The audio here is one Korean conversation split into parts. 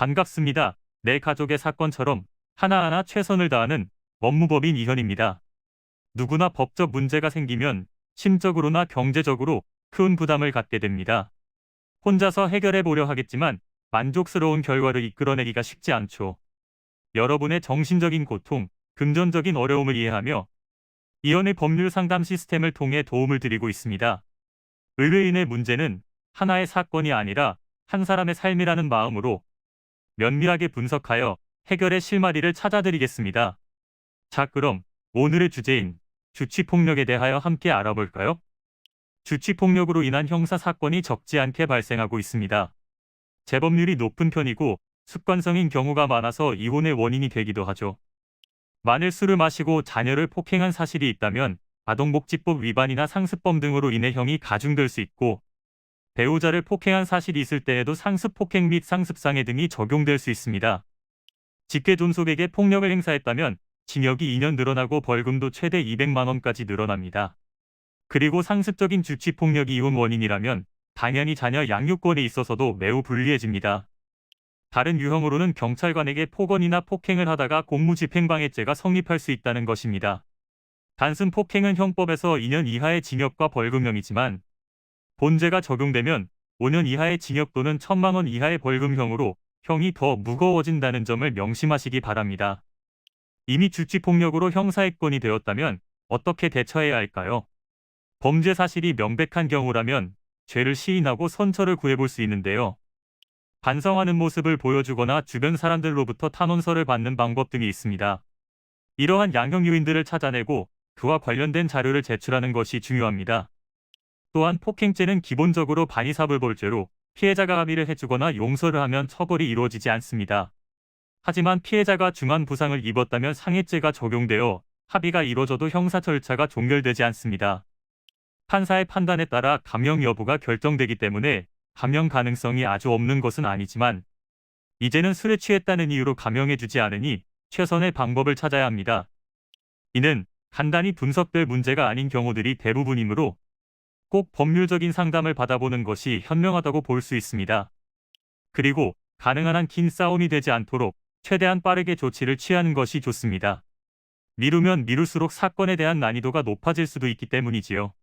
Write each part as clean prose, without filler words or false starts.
반갑습니다. 내 가족의 사건처럼 하나하나 최선을 다하는 법무법인 이현입니다. 누구나 법적 문제가 생기면 심적으로나 경제적으로 큰 부담을 갖게 됩니다. 혼자서 해결해 보려 하겠지만 만족스러운 결과를 이끌어내기가 쉽지 않죠. 여러분의 정신적인 고통, 금전적인 어려움을 이해하며 이현의 법률 상담 시스템을 통해 도움을 드리고 있습니다. 의뢰인의 문제는 하나의 사건이 아니라 한 사람의 삶이라는 마음으로 면밀하게 분석하여 해결의 실마리를 찾아드리겠습니다. 자, 그럼 오늘의 주제인 주치폭력에 대하여 함께 알아볼까요? 주치폭력으로 인한 형사사건이 적지 않게 발생하고 있습니다. 재범률이 높은 편이고 습관성인 경우가 많아서 이혼의 원인이 되기도 하죠. 만일 술을 마시고 자녀를 폭행한 사실이 있다면 아동복지법 위반이나 상습범 등으로 인해 형이 가중될 수 있고, 배우자를 폭행한 사실이 있을 때에도 상습폭행 및 상습상해 등이 적용될 수 있습니다. 직계존속에게 폭력을 행사했다면 징역이 2년 늘어나고 벌금도 최대 200만 원까지 늘어납니다. 그리고 상습적인 주치폭력이 이혼 원인이라면 당연히 자녀 양육권에 있어서도 매우 불리해집니다. 다른 유형으로는 경찰관에게 폭언이나 폭행을 하다가 공무집행방해죄가 성립할 수 있다는 것입니다. 단순 폭행은 형법에서 2년 이하의 징역과 벌금형이지만 본죄가 적용되면 5년 이하의 징역 또는 1,000만 원 이하의 벌금형으로 형이 더 무거워진다는 점을 명심하시기 바랍니다. 이미 주치폭력으로 형사입건이 되었다면 어떻게 대처해야 할까요? 범죄 사실이 명백한 경우라면 죄를 시인하고 선처를 구해볼 수 있는데요. 반성하는 모습을 보여주거나 주변 사람들로부터 탄원서를 받는 방법 등이 있습니다. 이러한 양형 요인들을 찾아내고 그와 관련된 자료를 제출하는 것이 중요합니다. 또한 폭행죄는 기본적으로 반의사불벌죄로 피해자가 합의를 해주거나 용서를 하면 처벌이 이루어지지 않습니다. 하지만 피해자가 중한 부상을 입었다면 상해죄가 적용되어 합의가 이루어져도 형사 절차가 종결되지 않습니다. 판사의 판단에 따라 감형 여부가 결정되기 때문에 감형 가능성이 아주 없는 것은 아니지만 이제는 술에 취했다는 이유로 감형해주지 않으니 최선의 방법을 찾아야 합니다. 이는 간단히 분석될 문제가 아닌 경우들이 대부분이므로 꼭 법률적인 상담을 받아보는 것이 현명하다고 볼 수 있습니다. 그리고 가능한 한 긴 싸움이 되지 않도록 최대한 빠르게 조치를 취하는 것이 좋습니다. 미루면 미룰수록 사건에 대한 난이도가 높아질 수도 있기 때문이지요.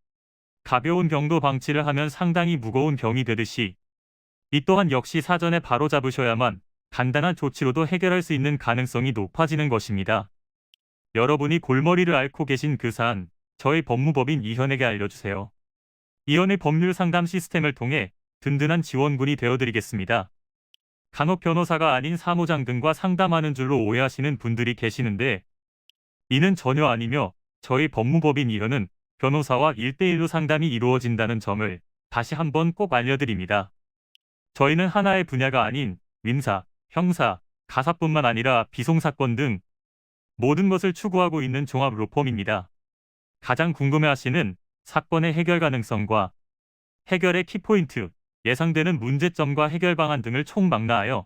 가벼운 병도 방치를 하면 상당히 무거운 병이 되듯이 이 또한 역시 사전에 바로 잡으셔야만 간단한 조치로도 해결할 수 있는 가능성이 높아지는 것입니다. 여러분이 골머리를 앓고 계신 그 사안, 저희 법무법인 이현에게 알려주세요. 이현의 법률 상담 시스템을 통해 든든한 지원군이 되어드리겠습니다. 간혹 변호사가 아닌 사무장 등과 상담하는 줄로 오해하시는 분들이 계시는데 이는 전혀 아니며 저희 법무법인 이현은 변호사와 1대1로 상담이 이루어진다는 점을 다시 한번 꼭 알려드립니다. 저희는 하나의 분야가 아닌 민사, 형사, 가사뿐만 아니라 비송사건 등 모든 것을 추구하고 있는 종합 로펌입니다. 가장 궁금해하시는 사건의 해결 가능성과 해결의 키포인트, 예상되는 문제점과 해결 방안 등을 총망라하여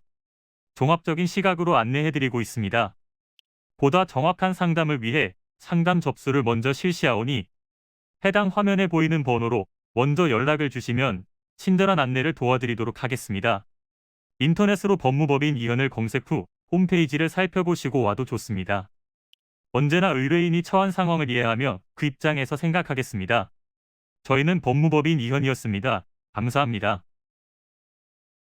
종합적인 시각으로 안내해드리고 있습니다. 보다 정확한 상담을 위해 상담 접수를 먼저 실시하오니 해당 화면에 보이는 번호로 먼저 연락을 주시면 친절한 안내를 도와드리도록 하겠습니다. 인터넷으로 법무법인 이현을 검색 후 홈페이지를 살펴보시고 와도 좋습니다. 언제나 의뢰인이 처한 상황을 이해하며 그 입장에서 생각하겠습니다. 저희는 법무법인 이현이었습니다. 감사합니다.